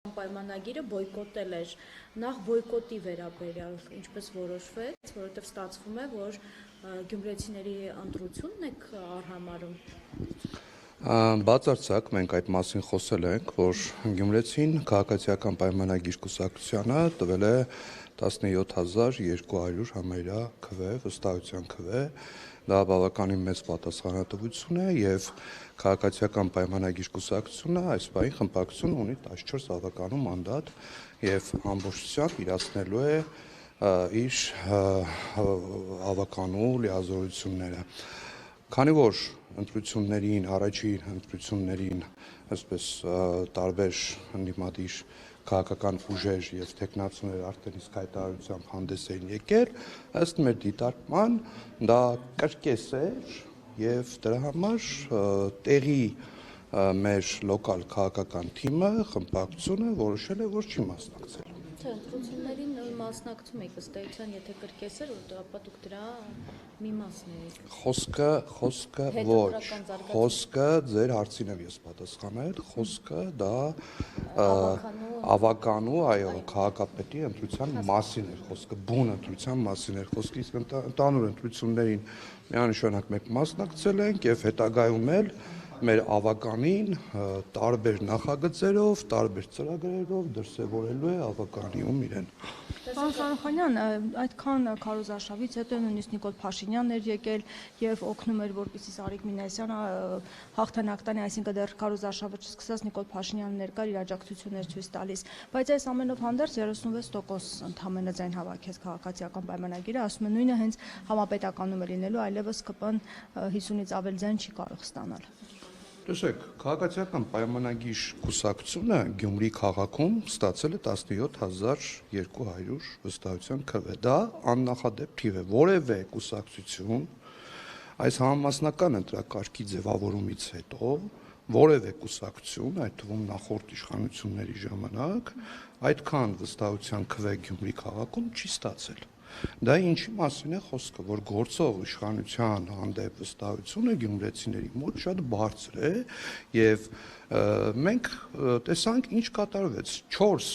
պայմանագիրը բոյկոտել էր, նախ բոյկոտի վերաբերյալ ինչպես որոշվեց, որովհետև ստացվում է, որ գյումրեցիների ընտրությունն եք արհամարհում։ Բացարձակ մենք այդ մասին խոսել ենք, որ Գյումրեցին քաղաքացիական պայմանագիր կուսակցությանը տվել է 17200 համարյա քվե, վստահության քվե, դա բավականին մեծ պատասխանատվություն է եւ քաղաքացիական պայմանագիր կուսակցությունը այս բանի խմբակցություն ունի 14 ավականու մանդատ եւ ամբողջությամբ իրացնելու է իր ավականու լիազորությունները։ Քանի որ ընտրություններին, առաջին ընտրություններին, այսպես տարբեր ընդդիմադիր քաղաքական ուժեր եւ տեխնացուներ արդեն իսկ հայտարարությամբ հանդես էին եկել, ըստ մեր դիտարկման դա կրկես էր եւ դրա համար տեղի մեր լոկալ քաղաքական թիմը, խմբակցությունը որոշել է, որ չի մասնակցել։ Թե ընտրություններին մասնակցում եք ըստ էության, եթե կրկես էր, ապա դուք դրա մի մասն եք։ Խոսքը ոչ, խոսքը ձեր հարցին եմ ես պատասխանել, խոսքը դա ավականու, այո, քաղաքապետի ընտրության մասին էր խոսքը, բուն ընտրության մասին էր խոսքը, իսկ ընդհանուր ընտրություններին միանշանակ մենք մասնակցել ենք եւ հետագայում էլ մեր ավականին տարբեր նախագծերով, տարբեր ծրագրերով դրսևորելու է ավականիում իրեն։ Պարոն Սարոխանյան, այդքան քարոզարշավից հետո նույնիսկ Նիկոլ Փաշինյանն էր եկել եւ օգնում էր, որպեսզի Սարիկ Մինասյանը հաղթանակ տանի, այսինքն դեռ քարոզարշավը չսկսած Նիկոլ Փաշինյանն ներկար իր աջակցություններ ցույց տալիս, բայց այս ամենով հանդերձ 36% ընդհանրապես ձայն հավաքեց քաղաքացիական պայմանագիրը, ասում են նույնը հենց համապետականում է լինելու, այլևս ԿՊ-ն 50-ից ավել ձայն չի կարող ստանալ։ Տեսեք, քաղաքացիական պայմանագիր կուսակցությունը Գյումրի քաղաքում ստացել է 17200 վստահության քվե։ Դա աննախադեպ թիվ է, որևէ կուսակցություն այս համամասնական ընտրակարգի ձևավորումից հետո որևէ կուսակցություն, այդ թվում նախորդ իշխանությունների ժամանակ, այդքան վստահության քվե Գյումրի քաղաքում չի ստացել։ Դա ինչի մասին է խոսքը, որ գործող իշխանության հանդեպ վստահությունը գյումրեցիների մոտ շատ բարձր է եւ մենք տեսանք ինչ կատարվեց 4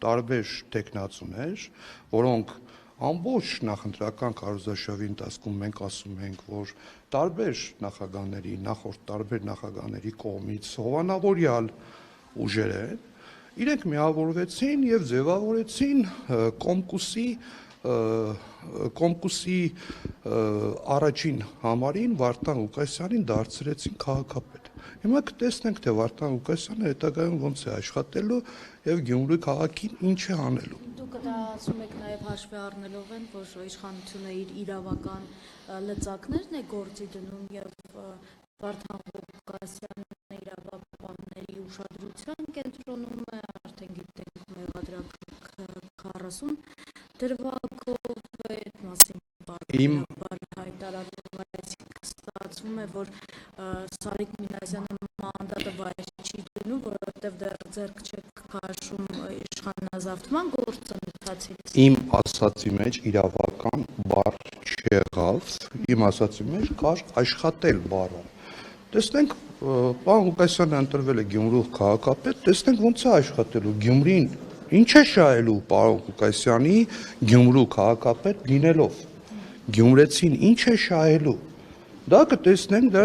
տարբեր տեխնացուներ, որոնք ամբողջ նախընտրական քարոզարշավի ընթացքում մենք ասում ենք, որ տարբեր նախագահների, նախորդ տարբեր նախագահների կողմից հովանավորյալ ուժեր են, իրենք միավորվեցին եւ ձևավորեցին Կոմկուսի առաջին համարին Վարդան Ղուկասյանին դարձրեցին քաղաքապետ։ Հիմա կտեսնենք, թե Վարդան Ղուկասյանը հետագայում ոնց է աշխատելու եւ Գյումրի քաղաքին ինչ է անելու։ Դուք դա ասում եք նաեւ հաշվի առնելով են, որ իշխանությունը իր իրավական լծակներն է գործի դնում եւ Վարդան Ղուկասյանն իրավապահների ուշադրության կենտրոնում է, արդեն գիտենք մեղադրակ 40 դրվագով այդ մասին հայտարարում ստացվում է, որ Սարիկ Մինասյանը մանդատը վայր չի դնում, որովհետև դեռ ձեռք չեք քաշում իշխանազավթման գործընթացից։ Իմ ասացի մեջ իրավական բառ չեղավ, իմ ասացի մեջ կար աշխատել բառը։ Տեսնենք, պարոն Ղուկասյանը ընտրվել է Գյումրու քաղաքապետ, տեսնենք ոնց է աշխատելու Գյումրին։ Ինչ է շահելու պարոն Ղուկասյանի Գյումրու քաղաքապետ լինելով։ Գյումրեցին ինչ է շահելու։ Դա կտեսնենք,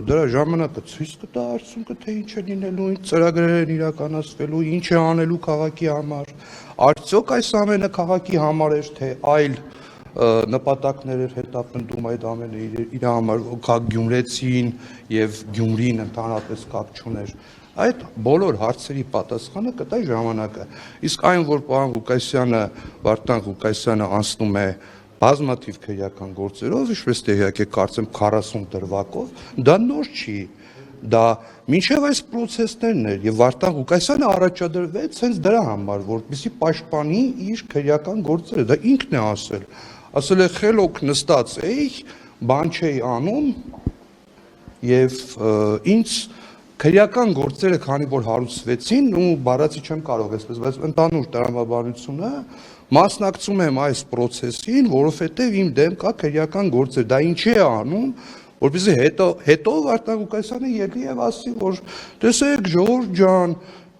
դրա ժամանակը ցույց կտա արդյունքը, թե ինչ է լինելու, ինչ ծրագրեր են իրականացվելու, ինչ է անելու քաղաքի համար։ Արդյոք այս ամենը քաղաքի համար էր, թե այլ նպատակներ էր հետապնդում այդ ամենը իր համար, Գյումրեցին եւ Գյումրին ընդհանրապես կապ չուներ։ Այդ բոլոր հարցերի պատասխանը կտա ժամանակը։ Իսկ այն, որ պարոն Ղուկասյանը, Վարդան Ղուկասյանը անցնում է բազմաթիվ քրեական գործերով, ինչպես տեղյակ եք, կարծեմ 40 դրվագով, դա նոր չի։ Դա մինչև այս process-ներն էր եւ Վարդան Ղուկասյանը առաջադրվեց հենց դրա համար, որպեսզի պաշտպանի իր քրեական գործերը։ Դա ինքն է ասել։ Ասել է խելոք նստած էի, բան չէի անում եւ ինձ քրեական գործերը քանի որ հարուցվեցին ու բառացի չեմ կարող այսպես, բայց ընդհանուր տրամաբանությունը մասնակցում եմ այս process-ին, որովհետեւ իմ դեմ կա քրեական գործեր, դա ինչի է անում, որպեսզի հետո Վարդան Ղուկասյանը ելի եւ ասի, որ տեսեք ժողովուրդ ջան,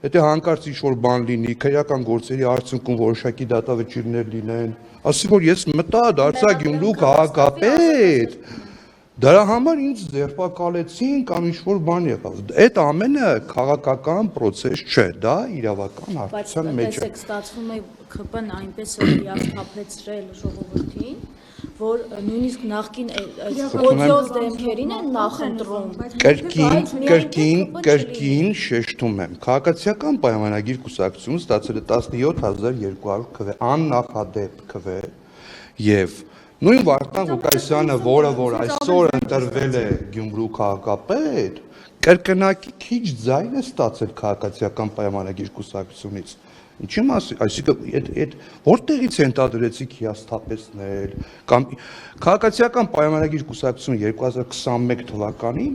Եթե հանկարծ ինչ-որ բան լինի, քրեական գործերի արդյունքում որոշակի դատավճիռներ լինեն, ասի որ ես մտա դարձա Գյումրու քաղաքապետ, դրա համար ինձ ձերբակալեցին կամ ինչ-որ բան եղավ։ Այդ ամենը քաղաքական process չէ, դա իրավական հարցության մեջ է։ Տեսեք, ստացվում է ԿՊ-ն այնպես է հիասթափեցրել ժողովրդին, որ նույնիսկ նախկին օդիոզ դեմքերին են նախընտրում։ Կրկին շեշտում եմ, քաղաքացիական պայմանագիր կուսակցությունը ստացել է 17200 քվ, աննախադեպ քվ, եւ նույն Վարդան Ղուկասյանը, որը որ այսօր ընտրվել է Գյումրու քաղաքապետ, կրկնակի քիչ ձայն է ստացել քաղաքացիական պայմանագիր կուսակցությունից։ Ինչի՞ մասի, այսինքն այդ որտեղից ենթադրեցիք հիասթափեցնել կամ քաղաքացիական պայմանագիր կուսակցությունը 2021 թվականին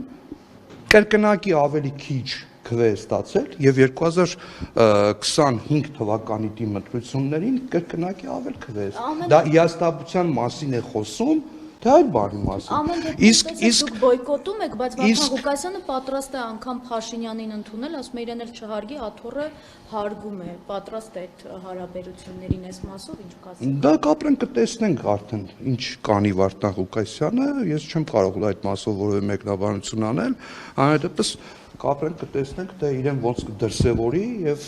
կրկնակի ավելի քիչ քվ է ստացել եւ 2025 թվականի դիմադրություններին կրկնակի ավել քվ է։ Դա հիասթափության մասին է խոսում, թե այդ բանի մասին։ Իսկ դուք բոյկոտում եք, բայց Վարդան Ղուկասյանը պատրաստ է անգամ Փաշինյանին ընդունել, ասում է իրեն էլ չհարգի, աթոռը հարգում է, պատրաստ է այդ հարաբերություններին այս մասով ինչ կասեք։ Դա կապրենք կտեսնենք արդեն ինչ կանի Վարդան Ղուկասյանը, ես չեմ կարող այդ մասով որևէ մեկնաբանություն անել, այնուհետեւ կապրենք կտեսնենք թե իրեն ոնց կդրսևորի եւ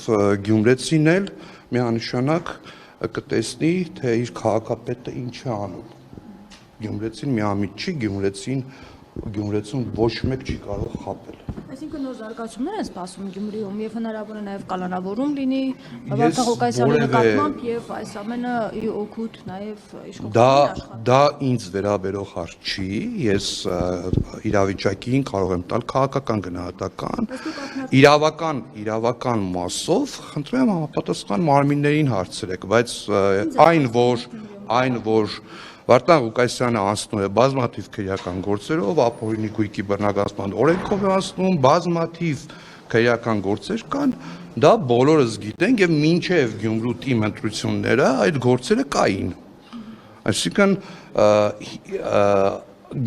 գյումրեցին էլ միանշանակ կտեսնի թե իր քաղաքապետը ինչ է անում։ Գյումրեցին միամիտ չի, Գյումրեցուն ոչ մեկ չի կարող խաբել։ Այսինքն նոր զարգացումներ են սպասում Գյումրիում եւ հնարավոր է նաեւ կալանավորում լինի Վարդան Ղուկասյանի նկատմամբ եւ այս ամենը օգուտ նաեւ իշխողներին աշխատի։ Դա ինձ վերաբերող հարց չի, ես իրավիճակին կարող եմ տալ քաղաքական գնահատական, իրավական մասով խնդրում եմ համապատասխան մարմիններին հարցրեք, բայց այն որ Վարդան Ղուկասյանը անցնում է բազմաթիվ քրեական գործերով, ապօրինի գույքի բռնագործման օրենքով է անցնում, բազմաթիվ քրեական գործեր կան, դա բոլորս գիտենք եւ մինչեւ Գյումրու թիմ ընտրությունները այդ գործերը կային։ Այսինքն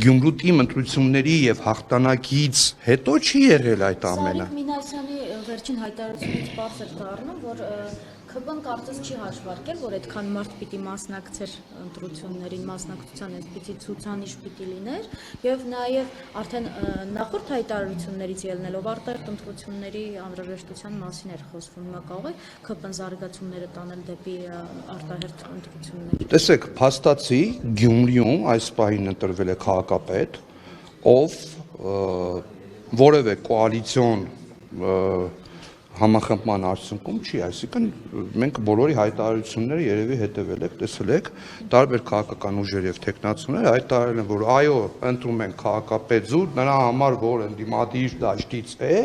Գյումրու թիմ ընտրությունների եւ հաղթանակից հետո չի եղել այդ ամենը։ Սարիկ Մինասյանի վերջին հայտարարությունից բարձ էր դառնում, որ ԿՊ-ն կարծես չի հաշվարկել, որ այդքան մարդ պիտի մասնակցեր ընտրություններին, մասնակցության այսպիսի ցուցանիշ պիտի լիներ, եւ նաեւ արդեն նախորդ հայտարարություններից ելնելով արտահերթ ընտրությունների անհրաժեշտության մասին էր խոսվում։ Հիմա կարող է ԿՊ-ն զարգացումները տանել դեպի արտահերթ ընտրություններ։ Տեսեք, փաստացի Գյումրիում այս պահին ընտրվել է քաղաքապետ, ով որևէ կոալիցիոն համախմբման արդյունքում չի, այսինքն մենք բոլորի հայտարարությունները երևի հետևել եք, տեսել եք, տարբեր քաղաքական ուժեր եւ տեխնացուներ հայտարարել են, որ այո, ընտրում են քաղաքապետ զուտ, նրա համար որ ընդդիմադիր դաշտից է,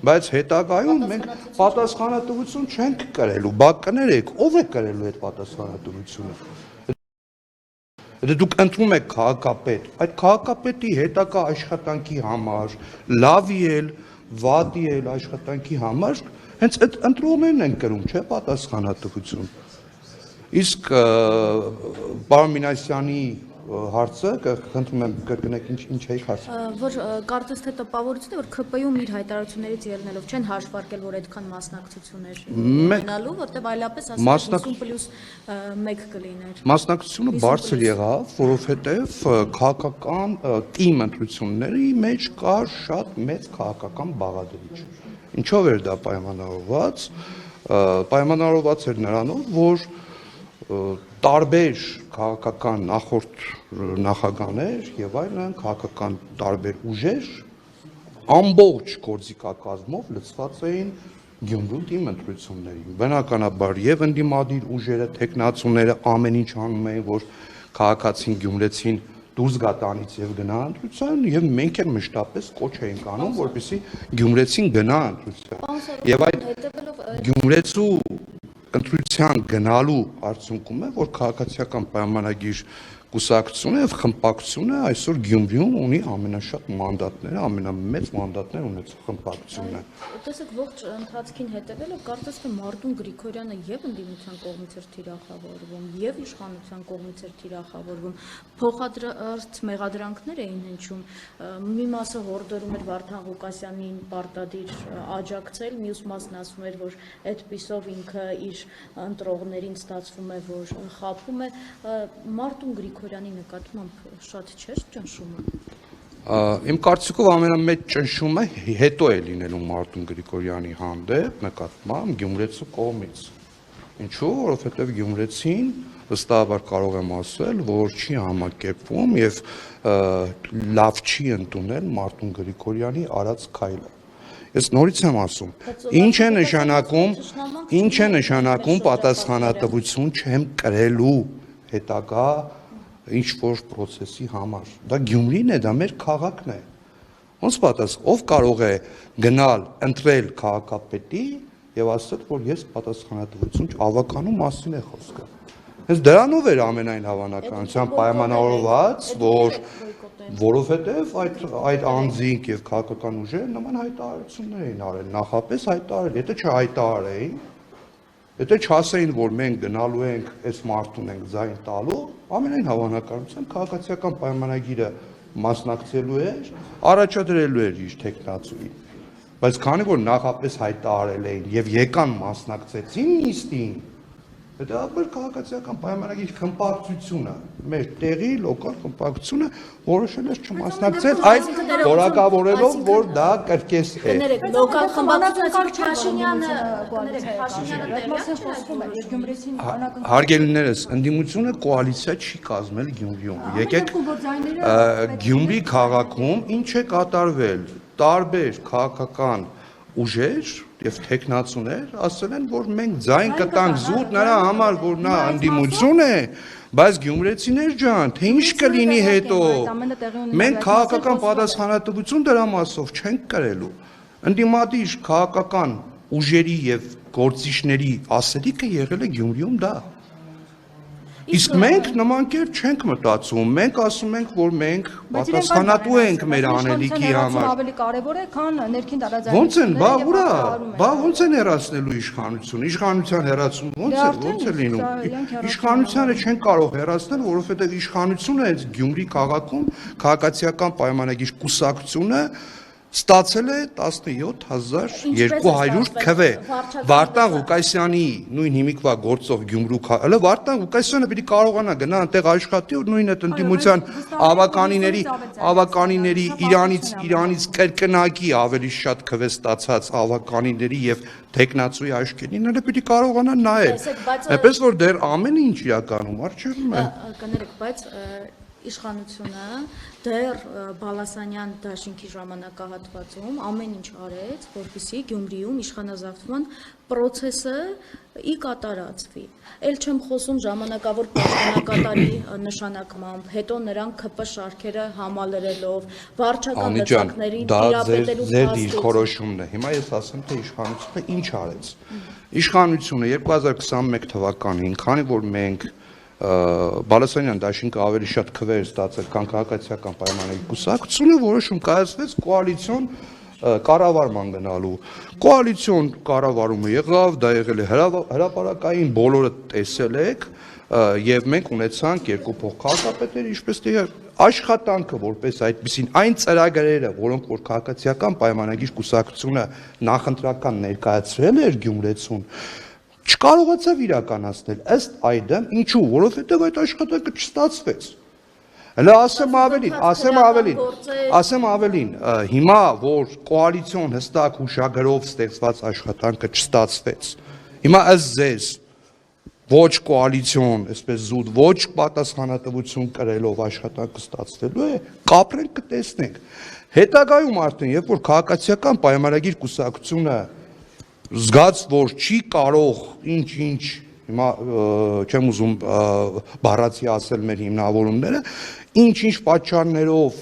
բայց հետագայում մենք պատասխանատվություն չենք կրելու, բա կներեք, ով է կրելու այդ պատասխանատվությունը։ Եթե դուք ընտրում եք քաղաքապետ, այդ քաղաքապետի հետագա աշխատանքի համար, լավի էլ վատի էլ աշխատանքի համար հենց այդ ընտրողներն են կրում, չէ՞ պատասխանատվություն։ Իսկ պարոն Մինասյանի հարցը, խնդրում եմ կրկնեք ինչ էիք հարցը։ Որ կարծես թե տպավորություն է, որ ԿՊ-ում իր հայտարարություններից ելնելով չեն հաշվարկել, որ այդքան մասնակցություններ ունենալու, որտեղ այլապես ասած 50+1 կլիներ։ Մասնակցությունը բարձր եղավ, որովհետև քաղաքական թիմ ընտրությունների մեջ կար շատ մեծ քաղաքական բաղադրիչ։ Ինչով էր դա պայմանավորված։ Պայմանավորված էր նրանով, որ տարբեր քաղաքական նախորդ նախագահներ եւ այլն քաղաքական տարբեր ուժեր ամբողջ գործիքակազմով լցված էին Գյումրու թիմ ընտրություններին։ Բնականաբար եւ ընդդիմադիր ուժերը, տեխնացուները ամեն ինչ անում էին, որ քաղաքացին գյումրեցին դուրս գա տանից եւ գնա ընտրության եւ մենք էլ մշտապես կոչ էինք անում, որպեսզի գյումրեցին գնա ընտրության։ Եվ այդ գյումրեցու ընտրության գնալու արդյունքում է, որ քաղաքացիական պայմանագիր կուսակցությունը եւ խմբակցությունը այսօր Գյումրիում ունի ամենաշատ մանդատները, ամենամեծ մանդատներ ունեցող խմբակցությունն է։ Տեսեք, ողջ ընթացքին հետևելով կարծես թե Մարտուն Գրիգորյանը եւ ընդդիմության կողմից էր թիրախավորվում, եւ իշխանության կողմից էր թիրախավորվում։ Փոխադրած մեղադրանքներ էին հնչում։ Մի մասը հորդորում էր Վարդան Ղուկասյանին պարտադիր աջակցել, մյուս մասն ասում էր, որ այդպիսով ինքը իր ընտրողներին ստացվում է, որ խաբում է։ Մարտուն Գրիգորյանի նկատմամբ շատ չէր ճնշումը։ Իմ կարծիքով ամենամեծ ճնշումը հետո է լինելու Մարտուն Գրիգորյանի հանդեպ նկատմամբ գյումրեցու կողմից։ Ինչու՞, որովհետև գյումրեցին վստահաբար կարող եմ ասել, որ չի համակերպվում եւ լավ չի ընդունել Մարտուն Գրիգորյանի արած քայլը։ Ես նորից եմ ասում, ինչ է նշանակում պատասխանատվություն չեմ կրելու հետագա ինչ որ process-ի համար։ Դա Գյումրին է, դա մեր քաղաքն է։ Ոնց պատասխան, ով կարող է գնալ, ընտրել քաղաքապետի եւ ասել, որ ես պատասխանատվություն ավականում մասին է խոսքը։ Հենց դրանով էր ամենայն հավանականությամբ պայմանավորված, որ որովհետեւ այդ անձինք եւ քաղաքական ուժերը նման հայտարարություններ էին արել, նախապես հայտարարել, եթե չհայտարարեին, եթե չասեին, որ մենք գնալու ենք, այս մարդուն ենք ձայն տալու, ամենայն հավանականությամբ քաղաքացիական պայմանագիրը մասնակցելու էր, առաջադրելու էր իր տեխնացուին։ Բայց քանի որ նախապես հայտարարել էին եւ եկան մասնակցեցին նիստին, հետո քաղաքացիական պայմանագիր խմբակցությունը, մեր տեղի լոկալ խմբակցությունը որոշել էր չմասնակցել, այդ որակավորելով, որ դա կրկես է։ Կներեք, լոկալ Հարգելիներս, ընդդիմությունը կոալիցիա չի կազմել Գյումրիում։ Եկեք Գյումրի քաղաքում ինչ է կատարվել, տարբեր քաղաքական ուժեր եւ տեխնացուներ ասել են, որ մենք ձայն կտանք զուտ նրա համար, որ նա ընդդիմություն է, բայց գյումրեցիներ ջան, թե ինչ կլինի հետո։ Մենք քաղաքական պատասխանատվություն դրա մասով չենք կրելու։ Ընդդիմադիր քաղաքական ուժերի եւ գործիչների ասելիքը եղել է Գյումրիում դա։ Իսկ մենք նման կերպ չենք մտածում, մենք ասում ենք, որ մենք պատասխանատու ենք մեր անելիքի համար։ Ավելի կարևոր է, քան ներքին տարածային։ Ոնց են, բա ուրա, բա ոնց են հեռացնելու իշխանությունը, իշխանության հեռացում ոնց է լինում։ Իշխանությանը չեն կարող հեռացնել, որովհետև իշխանությունը այս Գյումրի քաղաքում քաղաքացիական պայմանագիր կուսակցությունը ստացել է 17200 քվ։ Վարդան Ղուկասյանի նույն հիմիկվա գործով Գյումրու հələ Վարդան Ղուկասյանը պիտի կարողանա գնա այնտեղ աշխատի ու նույն այդ ընդդիմության ավականիների իրանից կրկնակի ավելի շատ քվ ստացած ավականիների եւ տեխնացուի աշկերտները պիտի կարողանա նայել։ Այնպես որ դեռ ամեն ինչ իրականում արժևում է։ Կներեք, բայց իշխանությունը դեռ Բալասանյան դաշինքի ժամանակահատվածում ամեն ինչ արեց, որպեսզի Գյումրիում իշխանազավթման process-ը ի կատարածվի։ Էլ չեմ խոսում ժամանակավոր պաշտոնակատարի նշանակմամբ, հետո նրանք ԿՊ շարքերը համալրելով, վարչական լծակներին տիրապետելու ձեր դիրքորոշումն է։ Հիմա ես ասեմ, թե իշխանությունը ինչ արեց։ Իշխանությունը 2021 թվականին, քանի որ մենք Բալասանյան դաշինքը ավելի շատ քվեր ստացել, քան քաղաքացիական պայմանների կուսակցությունը որոշում կայացվեց կոալիցիոն կառավարման գնալու։ Կոալիցիոն կառավարումը եղավ, դա եղել է հրապարակային, բոլորը տեսել եք, եւ մենք ունեցանք երկու փոխքաղաքապետեր, ինչպես թե աշխատանքը որպես այդպեսին այն ծրագրերը, որոնք որ քաղաքացիական պայմանագիր կուսակցությունը նախընտրական ներկայացրել էր Գյումրեցուն, չկարողացավ իրականացնել ըստ այդմ, ինչու, որովհետև այդ աշխատանքը չստացվեց։ Հələ ասեմ ավելին, հիմա որ կոալիցիոն հստակ հուշագրով ստեղծված աշխատանքը չստացվեց։ Հիմա ըստ ձեզ ոչ կոալիցիոն, այսպես զուտ, ոչ պատասխանատվություն կրելով աշխատանքը ստացվելու է, կապրենք կտեսնենք։ Հետագայում արդեն, երբ որ քաղաքացիական պայմանագիր կուսակցությունը զգաց, որ չի կարող ինչ հիմա չեմ ուզում բառացի ասել մեր հիմնավորումները, ինչ պատճառներով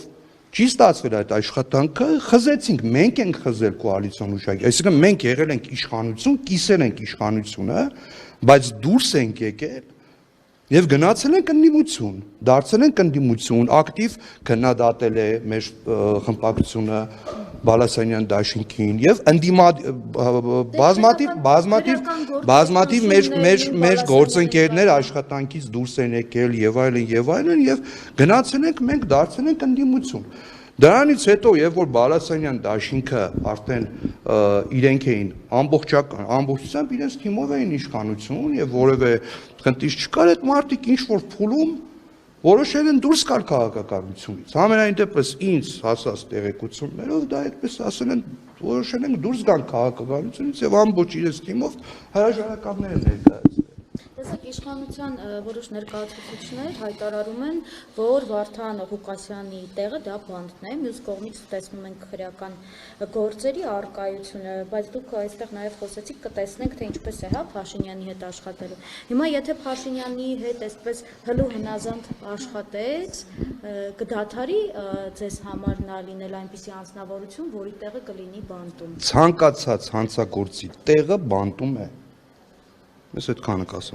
չի ստացվել այդ աշխատանքը, խզեցինք, մենք ենք խզել կոալիցիոն ուժակի, այսինքն մենք եղել ենք իշխանություն, կիսել ենք իշխանությունը, բայց դուրս ենք եկել Եվ գնացել ենք ընդդիմություն, դարձել ենք ընդդիմություն, ակտիվ քննադատել է մեր խմբակցությունը Բալասանյան դաշինքին եւ բազմաթիվ մեր գործընկերներ աշխատանքից դուրս են եկել եւ այլն եւ գնացել ենք մենք դարձել ենք ընդդիմություն։ Դրանից հետո, երբ որ Բալասանյան դաշինքը արդեն իրենք էին ամբողջությամբ իրենց թիմով էին իշխանություն եւ որևէ խնդիր չկար, այդ մարդիկ ինչ որ փուլում որոշել են դուրս գալ քաղաքականությունից։ Համենայն դեպս ինձ հասած տեղեկություններով դա այդպես ասել են, որոշել են դուրս գալ քաղաքականությունից եւ ամբողջ իրենց թիմով հրաժարականներ ներկայացնել։ Տեսեք, իշխանության որոշ ներկայացուցիչներ հայտարարում են, որ Վարդան Ղուկասյանի տեղը դա բանդն է, մյուս կողմից տեսնում ենք քրեական գործերի առկայությունը, բայց դուք այստեղ նաև խոսեցիք, կտեսնենք, թե ինչպես է, հա, Փաշինյանի հետ աշխատելու։ Հիմա եթե Փաշինյանի հետ այսպես հլու հնազանդ աշխատեց, կդադարի ձեզ համար նա լինել այնպիսի անձնավորություն, որի տեղը կլինի բանտում։ Ցանկացած հանցագործի տեղը բանտում է։ Ես այդքանը կասեմ